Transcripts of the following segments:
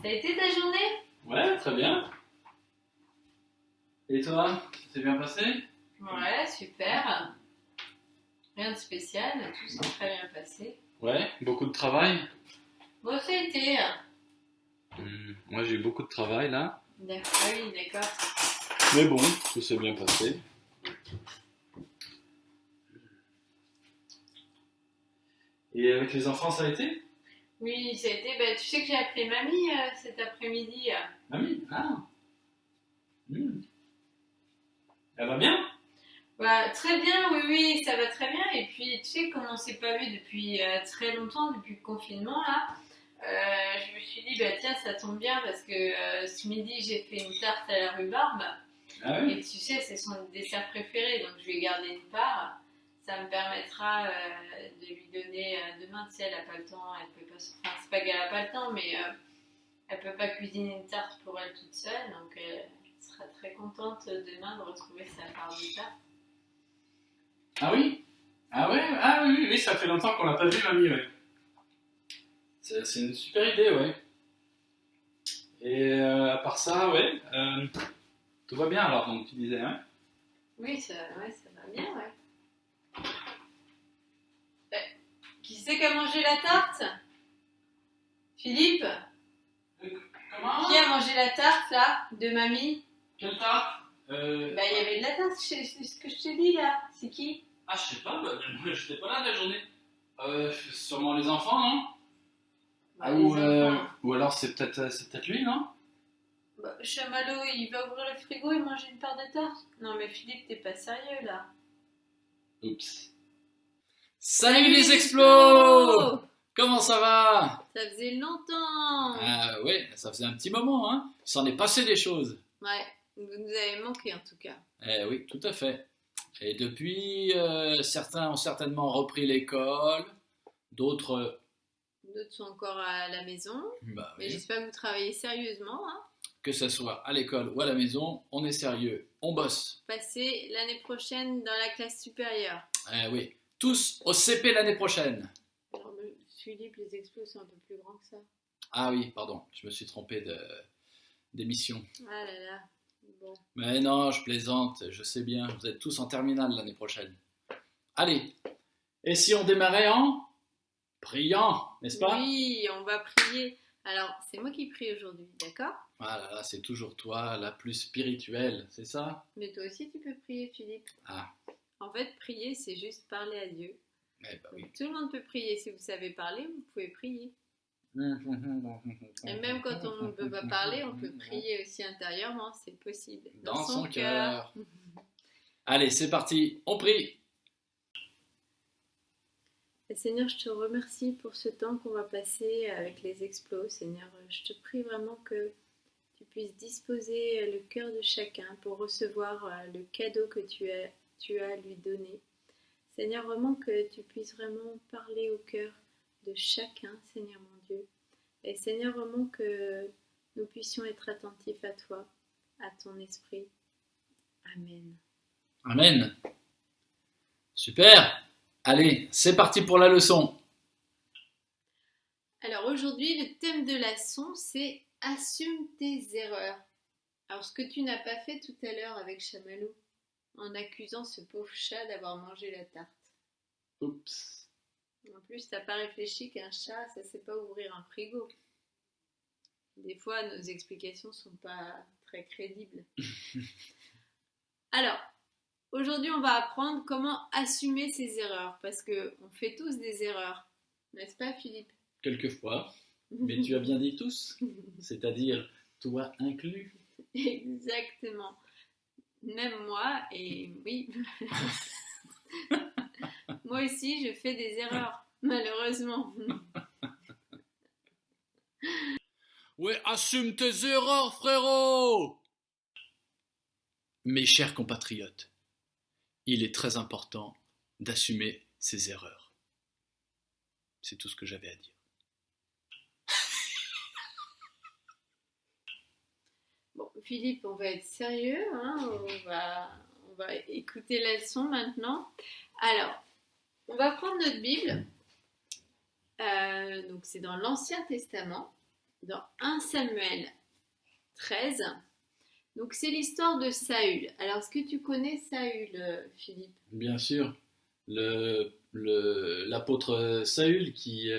Ça a été ta journée? Ouais, très bien. Et toi, ça s'est bien passé? Ouais, super. Rien de spécial, tout s'est très bien passé. Ouais, beaucoup de travail. Bon, ça a été. Moi, j'ai eu beaucoup de travail là. D'accord, oui, d'accord. Mais bon, tout s'est bien passé. Et avec les enfants, ça a été? Oui, ça a été. Bah, tu sais que j'ai appelé mamie cet après-midi. Mamie? Ah. Hmm. Elle va bien? Bah, très bien, oui, oui, ça va très bien. Et puis, tu sais, comme on s'est pas vu depuis très longtemps, depuis le confinement, là, je me suis dit, bah tiens, ça tombe bien parce que ce midi, j'ai fait une tarte à la rhubarbe. Ah Et oui? tu sais, c'est son dessert préféré, donc je lui ai gardé une part. Ça me permettra de lui donner demain, tu sais, elle n'a pas le temps, elle peut pas. Enfin, c'est pas qu'elle n'a pas le temps, mais elle peut pas cuisiner une tarte pour elle toute seule, donc elle sera très contente demain de retrouver sa part de tarte. Ah oui? Ah ouais? Ah oui, oui, oui, ça fait longtemps qu'on l'a pas vu, mamie, ouais. C'est une super idée, ouais. Et à part ça, ouais, tout va bien alors, donc tu disais, hein? Oui, ouais, ça va bien, ouais. Qui c'est qui a mangé la tarte? Philippe? Comment? Qui a mangé la tarte, là, de mamie? Quelle tarte? Bah, il y avait de la tarte, c'est ce que je t'ai dit, là. C'est qui? Ah, je sais pas, j'étais pas là de la journée. Sûrement les enfants, non? Bah, les enfants. Ou alors c'est peut-être lui, non? Bah, Chamallow, il va ouvrir le frigo et manger une part de tarte? Non, mais Philippe, t'es pas sérieux, là. Oups. Salut les explos! Comment ça va? Ça faisait longtemps! Ah ouais, ça faisait un petit moment, hein? Il s'en est passé des choses. Ouais, vous nous avez manqué en tout cas. Eh oui, tout à fait. Et depuis, certains ont certainement repris l'école, d'autres... D'autres sont encore à la maison, Bah mais oui. j'espère que vous travaillez sérieusement, hein. Que ce soit à l'école ou à la maison, on est sérieux, on bosse. Passez l'année prochaine dans la classe supérieure. Eh oui, tous au CP l'année prochaine. Alors, Philippe, les explos sont un peu plus grands que ça. Ah oui, pardon, je me suis trompé d'émission. Ah là là, bon. Mais non, je plaisante, je sais bien, vous êtes tous en terminale l'année prochaine. Allez, et si on démarrait en priant, n'est-ce pas? Oui, on va prier. Alors, c'est moi qui prie aujourd'hui, d'accord? Ah là là, c'est toujours toi, la plus spirituelle, c'est ça? Mais toi aussi, tu peux prier, Philippe. Ah, En fait, prier, c'est juste parler à Dieu. eh bah oui. Donc, tout le monde peut prier. Si vous savez parler, vous pouvez prier. Et même quand on ne peut pas parler, on peut prier aussi intérieurement, c'est possible. Dans son cœur. Allez, c'est parti, on prie. Seigneur, je te remercie pour ce temps qu'on va passer avec les explos. Seigneur, je te prie vraiment que tu puisses disposer le cœur de chacun pour recevoir le cadeau que tu as à lui donner. Seigneur, vraiment que tu puisses vraiment parler au cœur de chacun, Seigneur mon Dieu. Et Seigneur, vraiment que nous puissions être attentifs à toi, à ton esprit. Amen. Amen. Super. Allez, c'est parti pour la leçon. Alors aujourd'hui, le thème de la leçon, c'est « Assume tes erreurs ». Alors ce que tu n'as pas fait tout à l'heure avec Chamallow, en accusant ce pauvre chat d'avoir mangé la tarte. Oups. En plus, t'as pas réfléchi qu'un chat, ça sait pas ouvrir un frigo. Des fois, nos explications sont pas très crédibles. Alors, aujourd'hui, on va apprendre comment assumer ses erreurs, parce qu'on fait tous des erreurs. N'est-ce pas, Philippe? Quelquefois, mais tu as bien dit tous, c'est-à-dire toi inclus. Exactement. Même moi, et oui. Moi aussi, je fais des erreurs, malheureusement. Ouais, assume tes erreurs, frérot! Mes chers compatriotes, il est très important d'assumer ses erreurs. C'est tout ce que j'avais à dire. Bon, Philippe, on va être sérieux, hein, on va écouter la leçon maintenant. Alors, on va prendre notre Bible, donc c'est dans l'Ancien Testament, dans 1 Samuel 13. Donc c'est l'histoire de Saül. Alors est-ce que tu connais Saül, Philippe? Bien sûr. L'apôtre Saül qui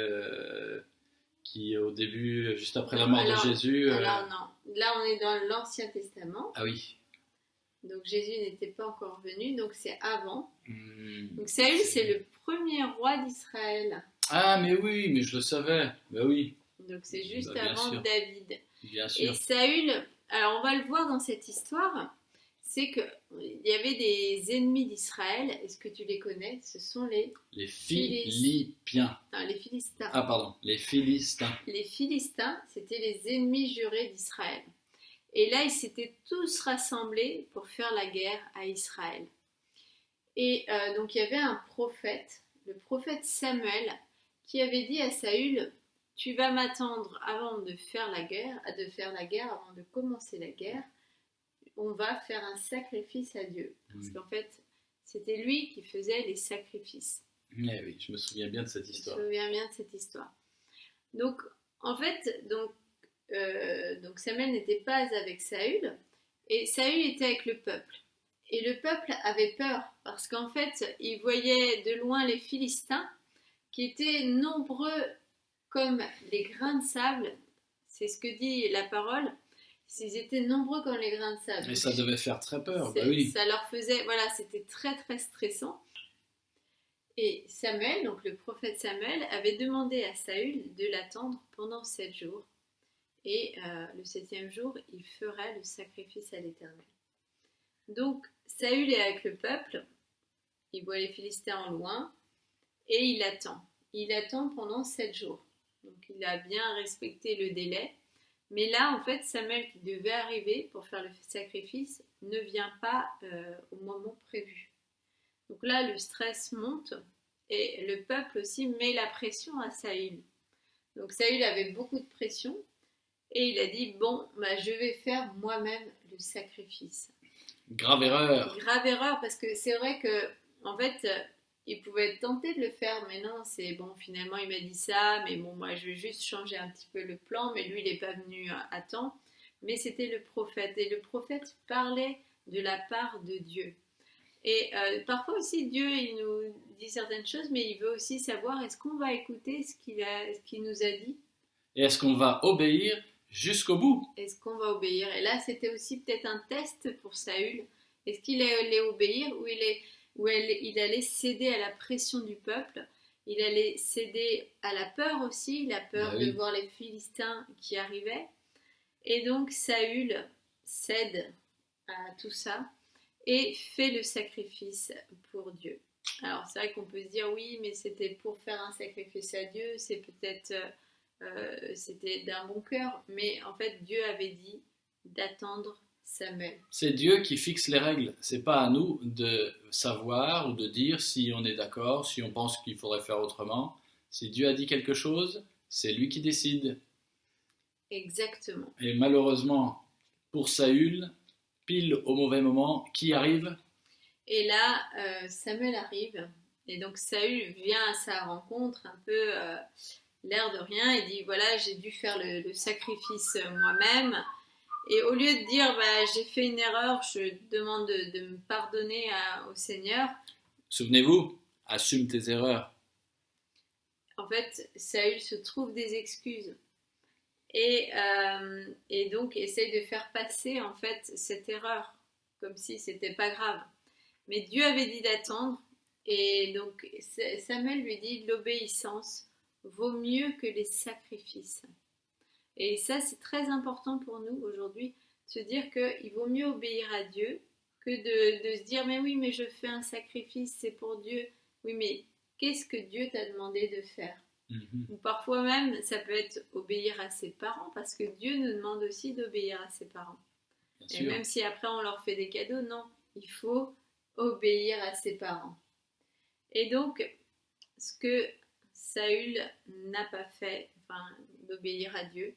au début, juste après la Non, mort de Jésus... alors non. Là on est dans l'Ancien Testament. Ah oui. Donc Jésus n'était pas encore venu, donc c'est avant. Hmm, Donc Saül c'est le premier roi d'Israël. Ah mais oui, mais je le savais. Bah oui. Donc c'est juste Bah, bien avant sûr. David. Bien sûr. Et Saül, alors on va le voir dans cette histoire, c'est qu'il y avait des ennemis d'Israël. Est-ce que tu les connais? Ce sont les Philippiens. Non, les Philistins. Ah pardon, les Philistins. Les Philistins, c'était les ennemis jurés d'Israël. Et là, ils s'étaient tous rassemblés pour faire la guerre à Israël. Et donc il y avait un prophète, le prophète Samuel, qui avait dit à Saül: tu vas m'attendre avant de faire la guerre, avant de commencer la guerre, on va faire un sacrifice à Dieu. Parce qu'en fait, c'était lui qui faisait les sacrifices. Eh oui, je me souviens bien de cette histoire. Je me souviens bien de cette histoire. Donc, en fait, donc Samuel n'était pas avec Saül, et Saül était avec le peuple. Et le peuple avait peur, parce qu'en fait, il voyait de loin les Philistins, qui étaient nombreux comme les grains de sable. C'est ce que dit la parole. Ils étaient nombreux comme les grains de sable. Et ça devait faire très peur, bah oui. Ça leur faisait, voilà, c'était très très stressant. Et Samuel, donc le prophète Samuel, avait demandé à Saül de l'attendre pendant 7 jours. Et le 7e jour, il ferait le sacrifice à l'Éternel. Donc Saül est avec le peuple, il voit les Philistins en loin, et il attend. Il attend pendant 7 jours. Donc il a bien respecté le délai. Mais là, en fait, Samuel qui devait arriver pour faire le sacrifice ne vient pas au moment prévu. Donc là, le stress monte et le peuple aussi met la pression à Saül. Donc Saül avait beaucoup de pression et il a dit: bon, je vais faire moi-même le sacrifice. Grave erreur. Grave erreur, parce que c'est vrai que, en fait, il pouvait être tenté de le faire, mais non, c'est bon, finalement il m'a dit ça, mais bon, moi je vais juste changer un petit peu le plan, mais lui il n'est pas venu à temps. Mais c'était le prophète, et le prophète parlait de la part de Dieu. Et parfois aussi Dieu il nous dit certaines choses, mais il veut aussi savoir est-ce qu'on va écouter ce qu'il nous a dit. Et est-ce qu'on va obéir jusqu'au bout? Est-ce qu'on va obéir? Et là c'était aussi peut-être un test pour Saül. Est-ce qu'il allait obéir ou il allait céder à la pression du peuple? Il allait céder à la peur aussi, la peur de voir les Philistins qui arrivaient. Et donc Saül cède à tout ça et fait le sacrifice pour Dieu. Alors c'est vrai qu'on peut se dire oui, mais c'était pour faire un sacrifice à Dieu, c'est peut-être c'était d'un bon cœur, mais en fait Dieu avait dit d'attendre Samuel. C'est Dieu qui fixe les règles, c'est pas à nous de savoir ou de dire si on est d'accord, si on pense qu'il faudrait faire autrement. Si Dieu a dit quelque chose, c'est lui qui décide. Exactement. Et malheureusement, pour Saül, pile au mauvais moment, qui arrive? Et là, Samuel arrive, et donc Saül vient à sa rencontre un peu l'air de rien, il dit voilà, j'ai dû faire le sacrifice moi-même, et au lieu de dire j'ai fait une erreur, je demande de me pardonner au Seigneur. Souvenez-vous, assume tes erreurs. En fait, Saül se trouve des excuses. Et donc essaye de faire passer en fait cette erreur comme si c'était pas grave. Mais Dieu avait dit d'attendre, et donc Samuel lui dit l'obéissance vaut mieux que les sacrifices. Et ça c'est très important pour nous aujourd'hui, de se dire qu'il vaut mieux obéir à Dieu que de se dire mais oui mais je fais un sacrifice, c'est pour Dieu. Oui mais qu'est-ce que Dieu t'a demandé de faire? Ou parfois même, ça peut être obéir à ses parents, parce que Dieu nous demande aussi d'obéir à ses parents. Et même si après on leur fait des cadeaux, non, il faut obéir à ses parents. Et donc, ce que Saül n'a pas fait, d'obéir à Dieu,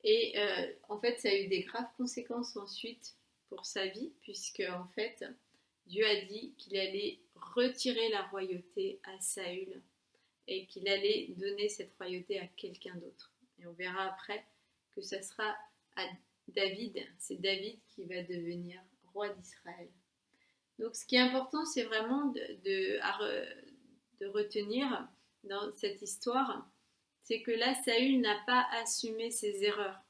et en fait, ça a eu des graves conséquences ensuite pour sa vie, puisque en fait, Dieu a dit qu'il allait retirer la royauté à Saül, et qu'il allait donner cette royauté à quelqu'un d'autre. Et on verra après que ça sera à David. C'est David qui va devenir roi d'Israël. Donc ce qui est important, c'est vraiment de retenir dans cette histoire, c'est que là, Saül n'a pas assumé ses erreurs.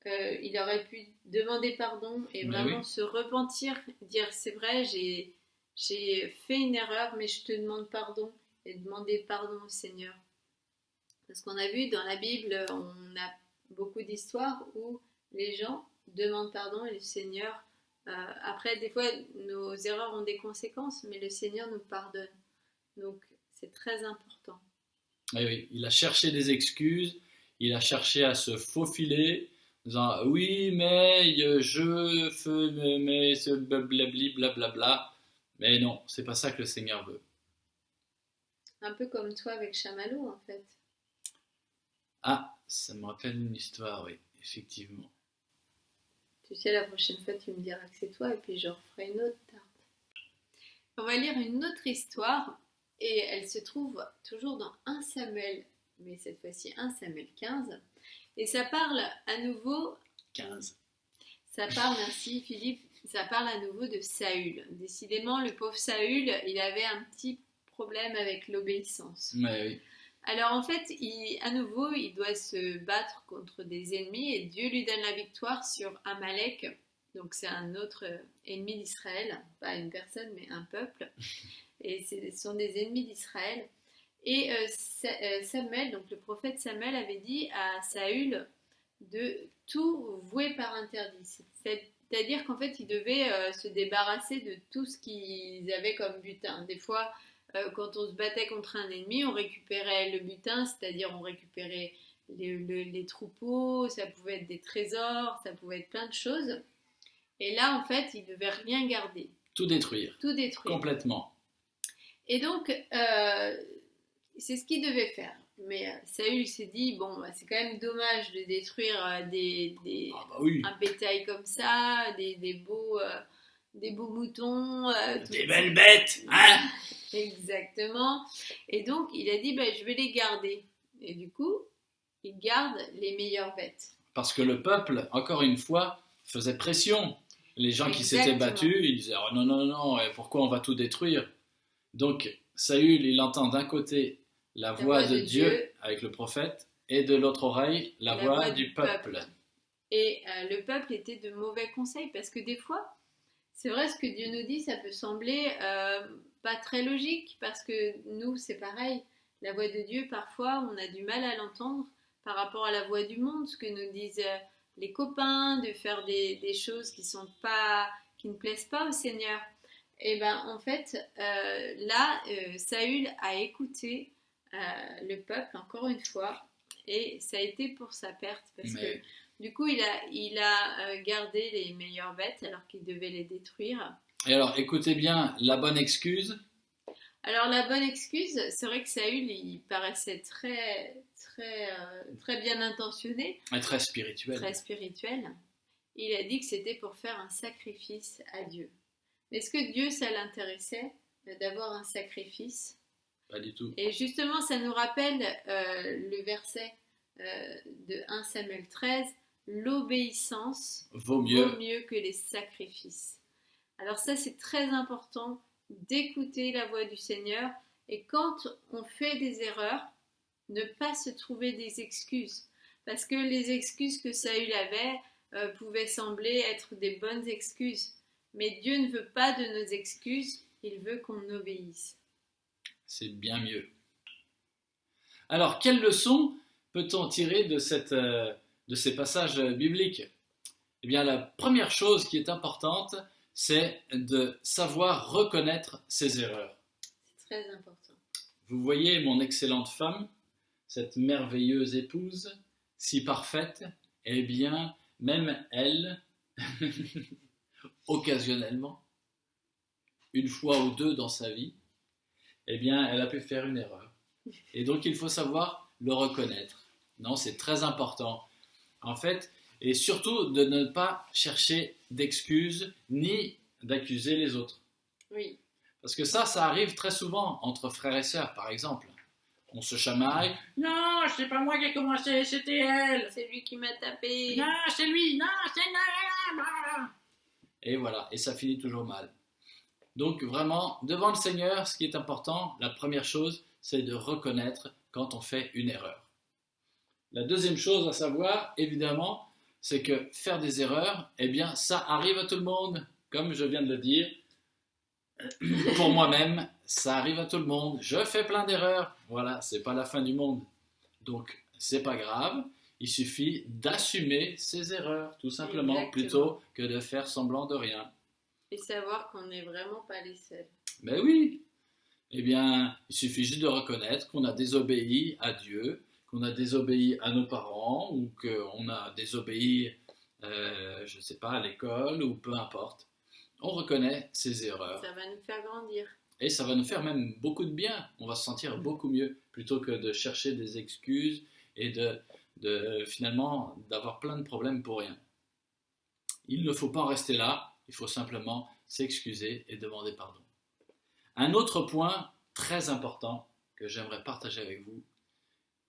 Il aurait pu demander pardon et vraiment se repentir, dire c'est vrai, j'ai fait une erreur, mais je te demande pardon, et demander pardon au Seigneur. Parce qu'on a vu dans la Bible, on a beaucoup d'histoires où les gens demandent pardon et le Seigneur, après des fois nos erreurs ont des conséquences, mais le Seigneur nous pardonne. Donc c'est très important. Oui, il a cherché des excuses, il a cherché à se faufiler, en disant oui, mais je fais, mais ce blabli, blablabla. Mais non, c'est pas ça que le Seigneur veut. Un peu comme toi avec Chamallow, en fait. Ah, ça me rappelle une histoire, oui, effectivement. Tu sais, la prochaine fois, tu me diras que c'est toi, et puis je referai une autre tarte. On va lire une autre histoire, et elle se trouve toujours dans 1 Samuel, mais cette fois-ci 1 Samuel 15. Et ça parle à nouveau... 15. Ça parle, merci Philippe, ça parle à nouveau de Saül. Décidément, le pauvre Saül, il avait un petit problème avec l'obéissance. Oui. Alors en fait, à nouveau, il doit se battre contre des ennemis et Dieu lui donne la victoire sur Amalek. Donc c'est un autre ennemi d'Israël, pas une personne mais un peuple. Et ce sont des ennemis d'Israël. Et Samuel, donc le prophète Samuel avait dit à Saül de tout vouer par interdit. C'est-à-dire qu'en fait, il devait se débarrasser de tout ce qu'ils avaient comme butin. Des fois, quand on se battait contre un ennemi, on récupérait le butin, c'est-à-dire on récupérait les troupeaux, ça pouvait être des trésors, ça pouvait être plein de choses. Et là, en fait, il ne devait rien garder. Tout détruire. Tout détruire. Complètement. Et donc, c'est ce qu'il devait faire. Mais Saül s'est dit, bon, c'est quand même dommage de détruire un bétail comme ça, des beaux moutons. Des belles bêtes, hein. Exactement. Et donc, il a dit, je vais les garder. Et du coup, il garde les meilleures bêtes. Parce que le peuple, encore une fois, faisait pression. Les gens qui s'étaient battus, ils disaient oh, non, pourquoi on va tout détruire? Donc, Saül, il entend d'un côté la voix de Dieu avec le prophète, et de l'autre oreille, la voix du peuple. Et le peuple était de mauvais conseils, parce que des fois, c'est vrai, ce que Dieu nous dit, ça peut sembler pas très logique, parce que nous, c'est pareil. La voix de Dieu, parfois, on a du mal à l'entendre par rapport à la voix du monde, ce que nous disent les copains, de faire des choses qui ne plaisent pas au Seigneur. Et en fait, là, Saül a écouté le peuple, encore une fois, et ça a été pour sa perte, parce que du coup, il a gardé les meilleures bêtes alors qu'il devait les détruire. Et alors, écoutez bien, la bonne excuse. Alors, la bonne excuse, c'est vrai que Saül, il paraissait très bien intentionné. Et très spirituel. Très spirituel. Il a dit que c'était pour faire un sacrifice à Dieu. Mais est-ce que Dieu, ça l'intéressait d'avoir un sacrifice? Pas du tout. Et justement, ça nous rappelle le verset de 1 Samuel 13, l'obéissance vaut mieux que les sacrifices. Alors ça, c'est très important d'écouter la voix du Seigneur, et quand on fait des erreurs, ne pas se trouver des excuses, parce que les excuses que Saül avait pouvaient sembler être des bonnes excuses, mais Dieu ne veut pas de nos excuses, il veut qu'on obéisse. C'est bien mieux. Alors, quelle leçon peut-on tirer de ces passages bibliques? Eh bien, la première chose qui est importante, c'est de savoir reconnaître ses erreurs. C'est très important. Vous voyez mon excellente femme, cette merveilleuse épouse, si parfaite, eh bien, même elle, occasionnellement, une fois ou deux dans sa vie, eh bien, elle a pu faire une erreur. Et donc, il faut savoir le reconnaître. Non, c'est très important. En fait, et surtout de ne pas chercher d'excuses ni d'accuser les autres. Oui. Parce que ça arrive très souvent entre frères et sœurs, par exemple. on se chamaille. Non, c'est pas moi qui ai commencé, c'était elle. C'est lui qui m'a tapé. Non, c'est lui, non, c'est elle. Et voilà, et ça finit toujours mal. Donc vraiment, devant le Seigneur, ce qui est important, la première chose, c'est de reconnaître quand on fait une erreur. La deuxième chose à savoir, évidemment, c'est que faire des erreurs, eh bien, ça arrive à tout le monde, comme je viens de le dire. Pour moi-même, ça arrive à tout le monde. Je fais plein d'erreurs. Voilà, c'est pas la fin du monde. Donc, c'est pas grave. Il suffit d'assumer ses erreurs, tout simplement, Exactement. plutôt que de faire semblant de rien. Et savoir qu'on n'est vraiment pas les seuls. Ben oui. Eh bien, il suffit juste de reconnaître qu'on a désobéi à Dieu, qu'on a désobéi à nos parents, ou qu'on a désobéi, je ne sais pas, à l'école, ou peu importe. On reconnaît ses erreurs. Ça va nous faire grandir. Et ça va nous faire même beaucoup de bien. On va se sentir beaucoup mieux, plutôt que de chercher des excuses et finalement d'avoir plein de problèmes pour rien. Il ne faut pas en rester là, il faut simplement s'excuser et demander pardon. Un autre point très important que j'aimerais partager avec vous,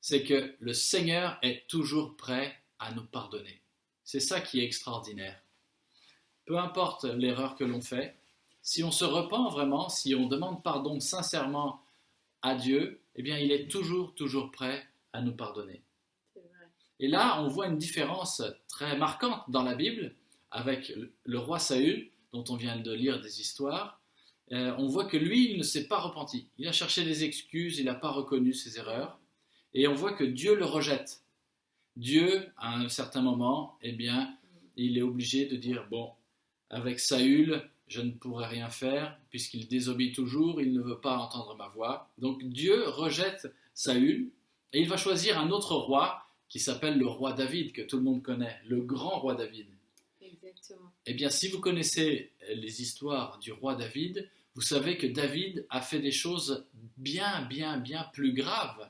c'est que le Seigneur est toujours prêt à nous pardonner. C'est ça qui est extraordinaire. Peu importe l'erreur que l'on fait, si on se repent vraiment, si on demande pardon sincèrement à Dieu, eh bien il est toujours prêt à nous pardonner. C'est vrai. Et là, on voit une différence très marquante dans la Bible avec le roi Saül, dont on vient de lire des histoires. On voit que lui, il ne s'est pas repenti. Il a cherché des excuses, il n'a pas reconnu ses erreurs. Et on voit que Dieu le rejette. Dieu, à un certain moment, eh bien, il est obligé de dire, bon, avec Saül, je ne pourrai rien faire, puisqu'il désobéit toujours, il ne veut pas entendre ma voix. Donc Dieu rejette Saül, et il va choisir un autre roi, qui s'appelle le roi David, que tout le monde connaît, le grand roi David. Exactement. Eh bien, si vous connaissez les histoires du roi David, vous savez que David a fait des choses bien plus graves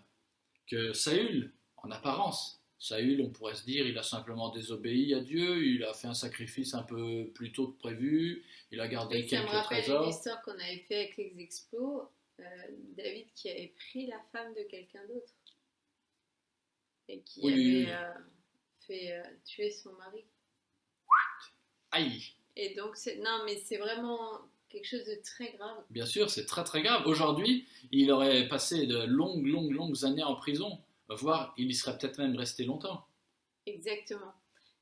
que Saül, en apparence. Saül, on pourrait se dire, il a simplement désobéi à Dieu, il a fait un sacrifice un peu plus tôt que prévu, il a gardé quelques trésors. Ça me rappelle une histoire qu'on avait fait avec les expos, David qui avait pris la femme de quelqu'un d'autre et qui avait fait tuer son mari. Aïe! Et donc, non, mais c'est vraiment quelque chose de très grave. Bien sûr, c'est très grave. Aujourd'hui, il aurait passé de longues années en prison, voire il y serait peut-être même resté longtemps. Exactement.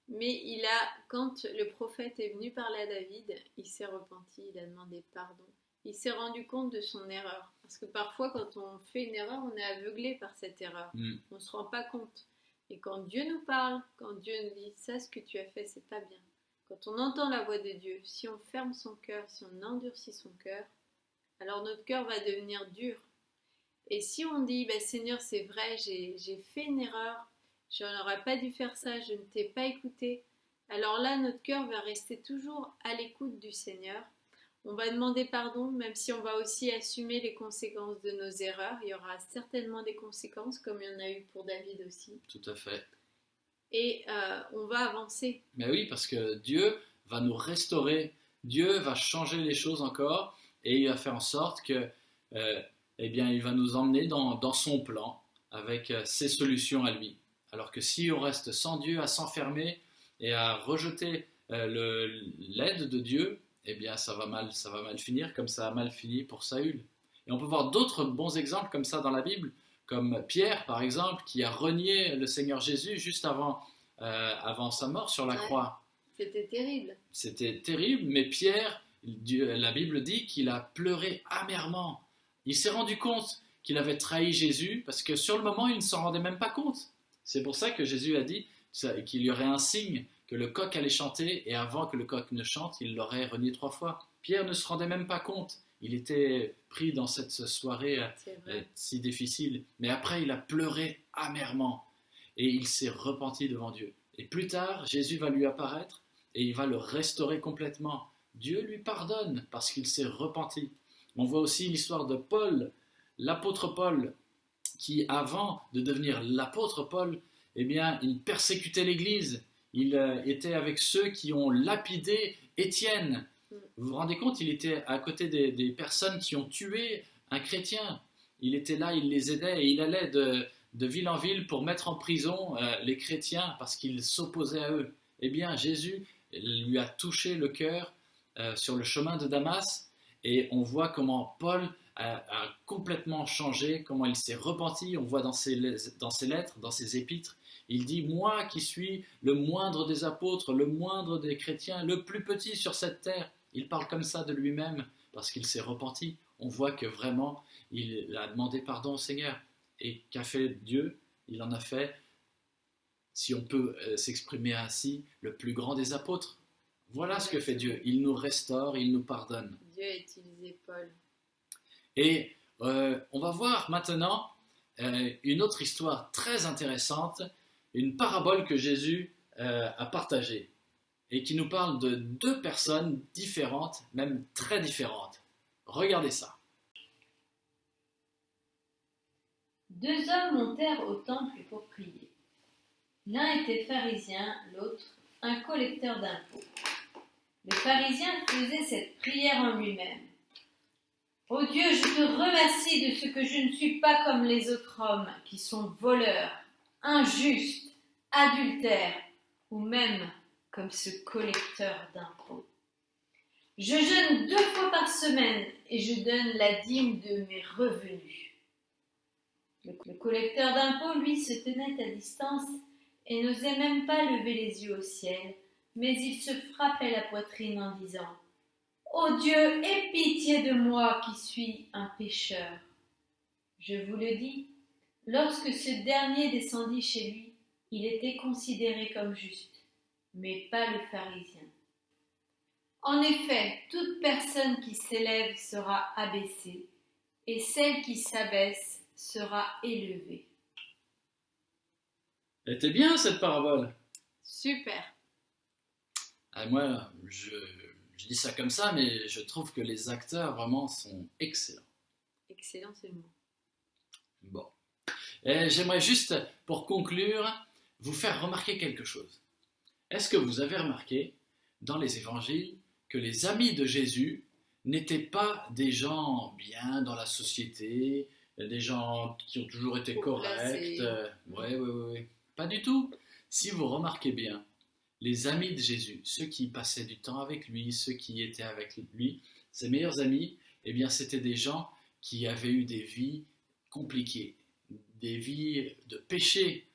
Mais quand le prophète est venu parler à David, il s'est repenti, il a demandé pardon. Il s'est rendu compte de son erreur. Parce que parfois, quand on fait une erreur, on est aveuglé par cette erreur. On ne se rend pas compte. Et quand Dieu nous parle, quand Dieu nous dit « ça, ce que tu as fait, c'est pas bien », quand on entend la voix de Dieu, si on ferme son cœur, si on endurcit son cœur, alors notre cœur va devenir dur. Et si on dit « Seigneur, c'est vrai, j'ai fait une erreur, je n'aurais pas dû faire ça, je ne t'ai pas écouté », alors là, notre cœur va rester toujours à l'écoute du Seigneur. On va demander pardon, même si on va aussi assumer les conséquences de nos erreurs. Il y aura certainement des conséquences, comme il y en a eu pour David aussi. Tout à fait. Et on va avancer. Mais oui, parce que Dieu va nous restaurer, Dieu va changer les choses encore, et il va faire en sorte que, eh bien, il va nous emmener dans son plan, avec ses solutions à lui. Alors que si on reste sans Dieu, à s'enfermer et à rejeter l'aide de Dieu, eh bien, ça va mal finir, comme ça a mal fini pour Saül. Et on peut voir d'autres bons exemples comme ça dans la Bible, comme Pierre, par exemple, qui a renié le Seigneur Jésus juste avant sa mort sur la croix. C'était terrible. C'était terrible, mais Pierre, la Bible dit qu'il a pleuré amèrement. Il s'est rendu compte qu'il avait trahi Jésus, parce que sur le moment, il ne s'en rendait même pas compte. C'est pour ça que Jésus a dit qu'il y aurait un signe, que le coq allait chanter, et avant que le coq ne chante, il l'aurait renié 3 fois. Pierre ne se rendait même pas compte. Il était pris dans cette soirée si difficile. Mais après, il a pleuré amèrement. Et il s'est repenti devant Dieu. Et plus tard, Jésus va lui apparaître et il va le restaurer complètement. Dieu lui pardonne parce qu'il s'est repenti. On voit aussi l'histoire de Paul, l'apôtre Paul, qui avant de devenir l'apôtre Paul, eh bien, il persécutait l'Église. Il était avec ceux qui ont lapidé Étienne. Vous vous rendez compte, il était à côté des personnes qui ont tué un chrétien. il était là, il les aidait et il allait de ville en ville pour mettre en prison les chrétiens parce qu'ils s'opposaient à eux. Eh bien, Jésus lui a touché le cœur sur le chemin de Damas et on voit comment Paul a complètement changé, comment il s'est repenti. On voit dans ses lettres, dans ses épîtres, il dit « Moi qui suis le moindre des apôtres, le moindre des chrétiens, le plus petit sur cette terre », il parle comme ça de lui-même parce qu'il s'est repenti. On voit que vraiment, il a demandé pardon au Seigneur. Et qu'a fait Dieu? Il en a fait, si on peut s'exprimer ainsi, le plus grand des apôtres. Voilà ce que fait Dieu. Il nous restaure, il nous pardonne. Dieu a utilisé Paul. Et on va voir maintenant une autre histoire très intéressante, une parabole que Jésus a partagée et qui nous parle de deux personnes différentes, même très différentes. Regardez ça. Deux hommes montèrent au temple pour prier. L'un était pharisien, l'autre un collecteur d'impôts. Le pharisien faisait cette prière en lui-même. « Ô Dieu, je te remercie de ce que je ne suis pas comme les autres hommes qui sont voleurs, injustes, adultères ou même comme ce collecteur d'impôts. Je jeûne 2 fois par semaine et je donne la dîme de mes revenus. » Le collecteur d'impôts, lui, se tenait à distance et n'osait même pas lever les yeux au ciel, mais il se frappait la poitrine en disant « Ô Dieu, aie pitié de moi qui suis un pécheur. » Je vous le dis, lorsque ce dernier descendit chez lui, il était considéré comme juste, mais pas le pharisien. En effet, toute personne qui s'élève sera abaissée, et celle qui s'abaisse sera élevée. Elle était bien cette parabole. Super. Moi, je dis ça comme ça, mais je trouve que les acteurs vraiment sont excellents. Excellent, c'est le mot. Bon. Et j'aimerais juste, pour conclure, vous faire remarquer quelque chose. Est-ce que vous avez remarqué, dans les évangiles, que les amis de Jésus n'étaient pas des gens bien dans la société, des gens qui ont toujours été corrects? Ouais. Pas du tout. Si vous remarquez bien, les amis de Jésus, ceux qui passaient du temps avec lui, ceux qui étaient avec lui, ses meilleurs amis, eh bien, c'était des gens qui avaient eu des vies compliquées, des vies de péché,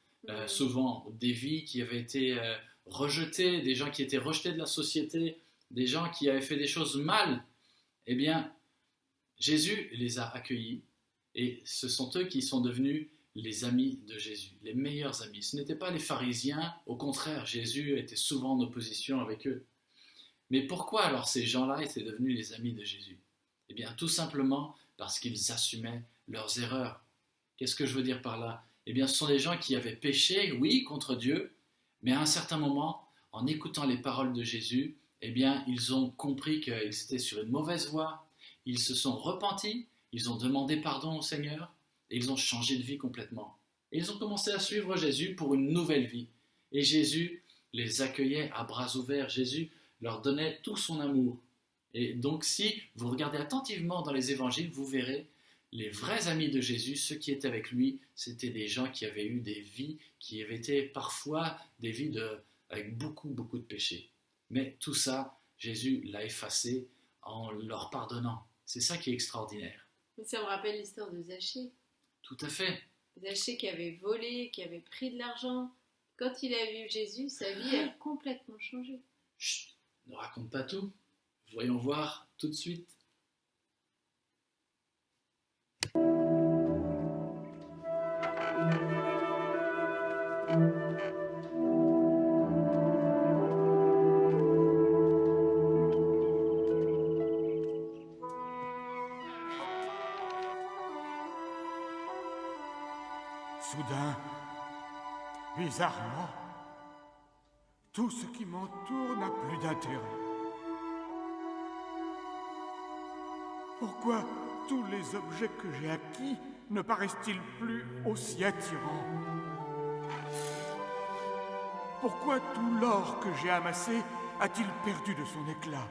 souvent, des vies qui avaient été rejetées, des gens qui étaient rejetés de la société, des gens qui avaient fait des choses mal. Eh bien, Jésus les a accueillis et ce sont eux qui sont devenus les amis de Jésus, les meilleurs amis. Ce n'étaient pas les pharisiens, au contraire, Jésus était souvent en opposition avec eux. Mais pourquoi alors ces gens-là étaient devenus les amis de Jésus? Eh bien, tout simplement parce qu'ils assumaient leurs erreurs. Qu'est-ce que je veux dire par là? Eh bien, ce sont des gens qui avaient péché, oui, contre Dieu, mais à un certain moment, en écoutant les paroles de Jésus, eh bien, ils ont compris qu'ils étaient sur une mauvaise voie, ils se sont repentis, ils ont demandé pardon au Seigneur, et ils ont changé de vie complètement. Et ils ont commencé à suivre Jésus pour une nouvelle vie. Et Jésus les accueillait à bras ouverts. Jésus leur donnait tout son amour. Et donc si vous regardez attentivement dans les évangiles, vous verrez les vrais amis de Jésus, ceux qui étaient avec lui, c'était des gens qui avaient eu des vies, qui avaient été parfois des vies avec beaucoup de péchés. Mais tout ça, Jésus l'a effacé en leur pardonnant. C'est ça qui est extraordinaire. Ça me rappelle l'histoire de Zachée. Tout à fait. Zachée qui avait volé, qui avait pris de l'argent. Quand il a vu Jésus, sa vie a complètement changé. Chut, ne raconte pas tout. Voyons voir tout de suite. Soudain, bizarrement, tout ce qui m'entoure n'a plus d'intérêt. Pourquoi tous les objets que j'ai acquis ne paraissent-ils plus aussi attirants? Pourquoi tout l'or que j'ai amassé a-t-il perdu de son éclat?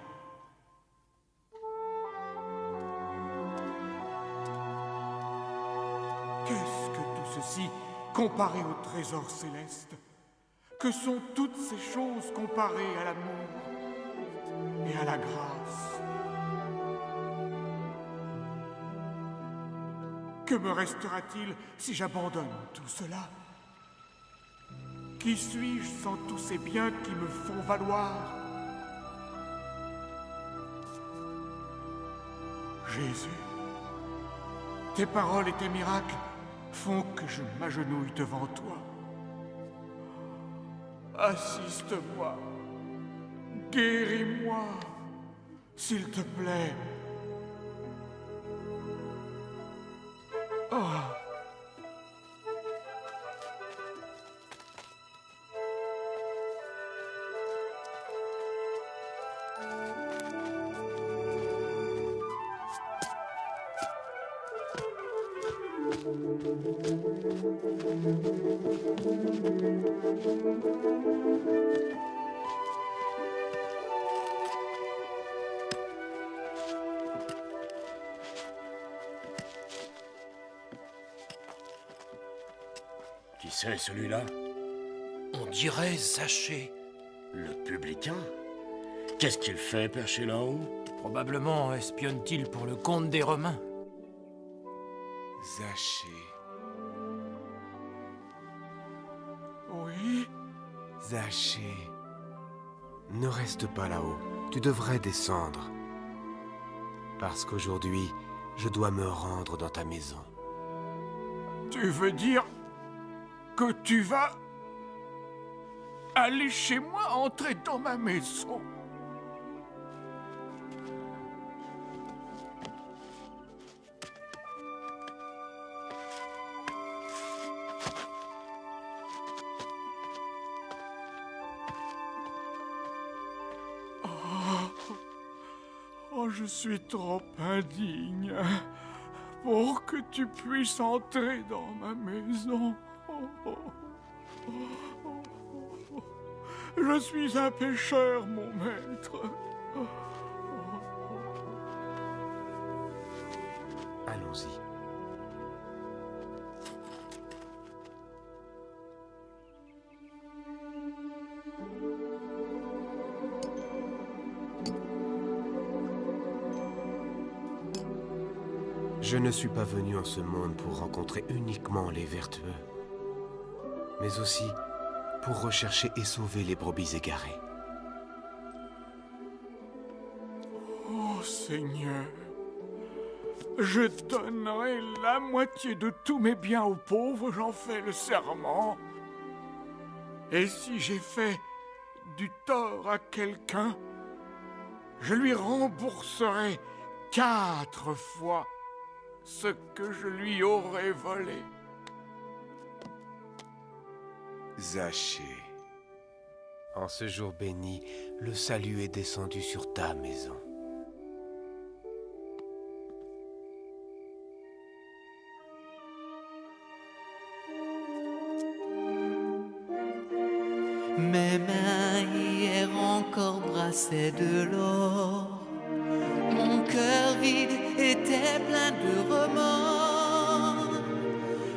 ceci comparé au trésor céleste? Que sont toutes ces choses comparées à l'amour et à la grâce? Que me restera-t-il si j'abandonne tout cela? Qui suis-je sans tous ces biens qui me font valoir? Jésus, tes paroles et tes miracles font que je m'agenouille devant toi. Assiste-moi, guéris-moi, s'il te plaît. Oh. Qui c'est, celui-là? On dirait Zachée. Le publicain? Qu'est-ce qu'il fait, perché là-haut? Probablement espionne-t-il pour le compte des Romains. Zachée. Oui? Zachée. Ne reste pas là-haut. Tu devrais descendre. Parce qu'aujourd'hui, je dois me rendre dans ta maison. Tu veux dire que tu vas aller chez moi, entrer dans ma maison? Oh, je suis trop indigne pour que tu puisses entrer dans ma maison. Je suis un pécheur, mon maître. Allons-y. Je ne suis pas venu en ce monde pour rencontrer uniquement les vertueux, mais aussi pour rechercher et sauver les brebis égarées. Oh Seigneur, je donnerai la moitié de tous mes biens aux pauvres, j'en fais le serment. Et si j'ai fait du tort à quelqu'un, je lui rembourserai 4 fois ce que je lui aurais volé. Zachée, en ce jour béni, le salut est descendu sur ta maison. Mes mains hier encore brassaient de l'or. Mon cœur vide était plein de remords.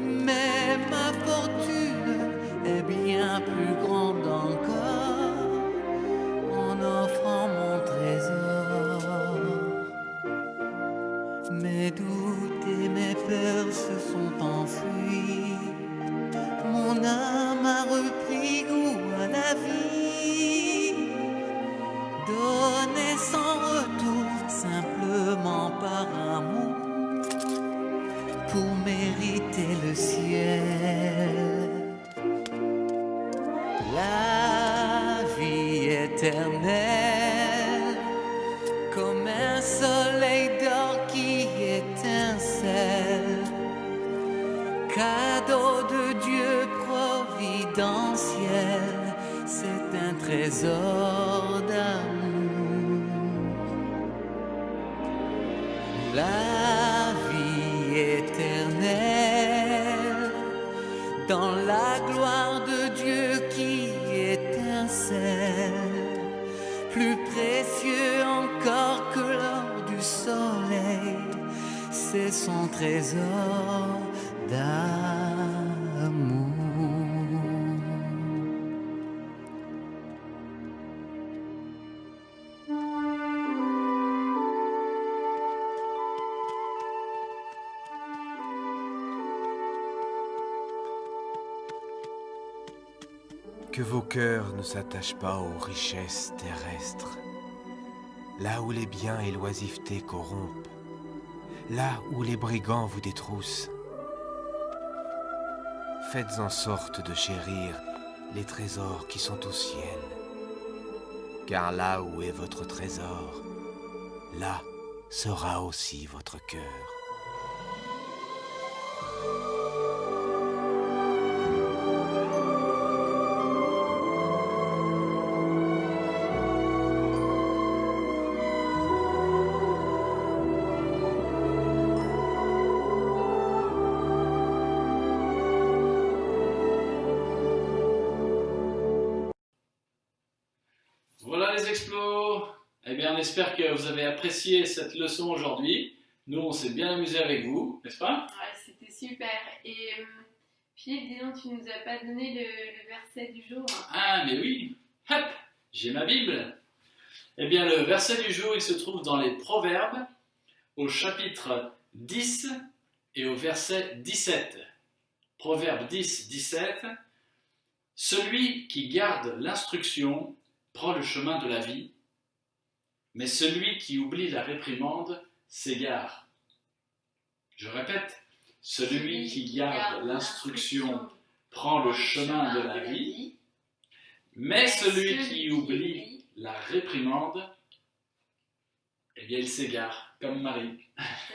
Mais ma fortune est bien plus grande encore en offrant mon trésor. Mes doutes et mes peurs se sont enfuis. Mon âme a repris goût à la vie. Donner sans retour, simplement par amour, pour mériter le ciel. La vie éternelle, comme un soleil d'or qui étincelle, cadeau de Dieu providentiel, c'est un trésor d'amour. La vie éternelle, dans la gloire de Dieu qui étincelle, plus précieux encore que l'or du soleil, c'est son trésor d'amour. Que vos cœurs ne s'attachent pas aux richesses terrestres, là où les biens et l'oisiveté corrompent, là où les brigands vous détroussent. Faites en sorte de chérir les trésors qui sont au ciel, car là où est votre trésor, là sera aussi votre cœur. Voilà les explos. Eh bien, on espère que vous avez apprécié cette leçon aujourd'hui. Nous, on s'est bien amusé avec vous, n'est-ce pas? Ouais, c'était super. Et Philippe, dis donc, tu nous as pas donné le verset du jour. Ah, mais oui. Hop, j'ai ma Bible. Eh bien, le verset du jour, il se trouve dans les Proverbes, au chapitre 10 et au verset 17. Proverbe 10, 17. Celui qui garde l'instruction prend le chemin de la vie, mais celui qui oublie la réprimande s'égare. Je répète, celui qui garde l'instruction prend le chemin de la vie, mais celui qui oublie la réprimande, eh bien il s'égare, comme Marie.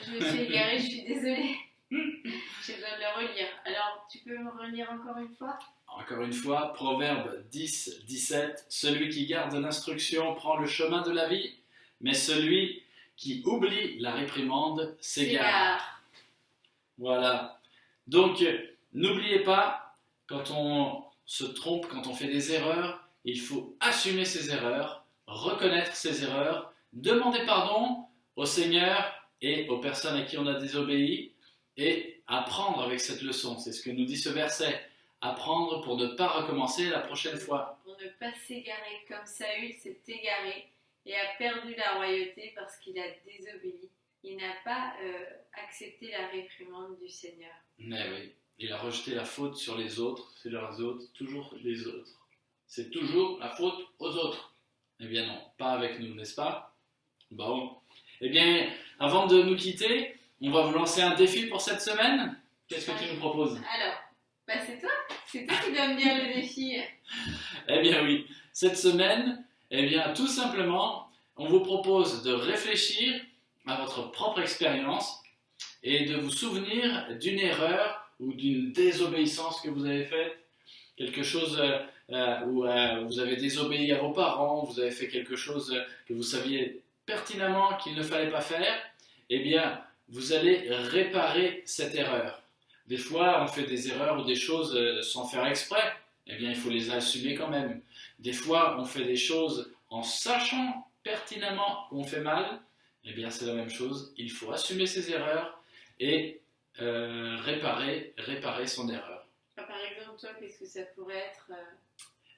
Je me suis égarée, je suis désolée. J'ai besoin de le relire. Alors, tu peux me relire encore une fois? Encore une fois, Proverbe 10, 17. Celui qui garde l'instruction prend le chemin de la vie, mais celui qui oublie la réprimande s'égare. Voilà. Donc, n'oubliez pas, quand on se trompe, quand on fait des erreurs, il faut assumer ses erreurs, reconnaître ses erreurs, demander pardon au Seigneur et aux personnes à qui on a désobéi et apprendre avec cette leçon. C'est ce que nous dit ce verset. Apprendre pour ne pas recommencer la prochaine fois. Pour ne pas s'égarer, comme Saül s'est égaré et a perdu la royauté parce qu'il a désobéi. Il n'a pas accepté la réprimande du Seigneur. Mais oui, il a rejeté la faute sur les autres, c'est leurs autres, toujours les autres. C'est toujours la faute aux autres. Eh bien non, pas avec nous, n'est-ce pas? Bon. Eh bien, avant de nous quitter, on va vous lancer un défi pour cette semaine. Qu'est-ce que tu nous proposes? Alors, c'est toi qui dois me dire le défi. Eh bien oui, cette semaine, eh bien tout simplement, on vous propose de réfléchir à votre propre expérience et de vous souvenir d'une erreur ou d'une désobéissance que vous avez faite, quelque chose où vous avez désobéi à vos parents, vous avez fait quelque chose que vous saviez pertinemment qu'il ne fallait pas faire, eh bien vous allez réparer cette erreur. Des fois, on fait des erreurs ou des choses sans faire exprès. Eh bien, il faut les assumer quand même. Des fois, on fait des choses en sachant pertinemment qu'on fait mal. Eh bien, c'est la même chose. Il faut assumer ses erreurs et réparer son erreur. Par exemple, toi, qu'est-ce que ça pourrait être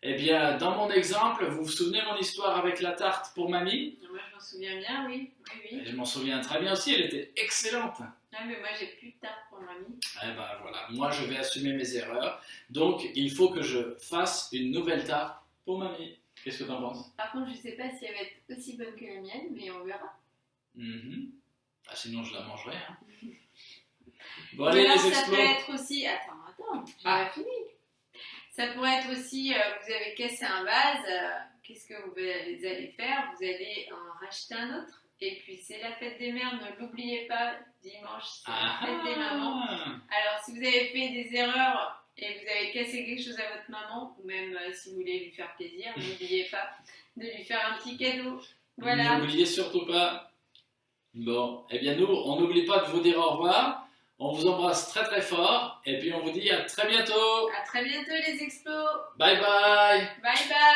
Eh bien, dans mon exemple, vous vous souvenez mon histoire avec la tarte pour mamie? Moi, je m'en souviens bien, oui. Et je m'en souviens très bien aussi, elle était excellente. Ah, mais moi, j'ai plus de tarte pour mamie. Eh ben voilà, moi je vais assumer mes erreurs, donc il faut que je fasse une nouvelle tarte pour mamie. Qu'est-ce que tu en penses? Par contre, je sais pas si elle va être aussi bonne que la mienne, mais on verra. Ah, sinon je la mangerai. Hein. Bon, Ou allez, alors, les ça explos. peut être aussi... Attends, j'ai pas fini. Ça pourrait être aussi, vous avez cassé un vase, qu'est-ce que vous allez faire? Vous allez en racheter un autre. Et puis c'est la fête des mères, ne l'oubliez pas, dimanche c'est la fête des mamans. Alors si vous avez fait des erreurs et vous avez cassé quelque chose à votre maman, ou même si vous voulez lui faire plaisir, n'oubliez pas de lui faire un petit cadeau. Voilà. N'oubliez surtout pas. Bon, eh bien nous, on n'oublie pas de vous dire au revoir. On vous embrasse très très fort et puis on vous dit à très bientôt. À très bientôt les expos. Bye bye. Bye bye.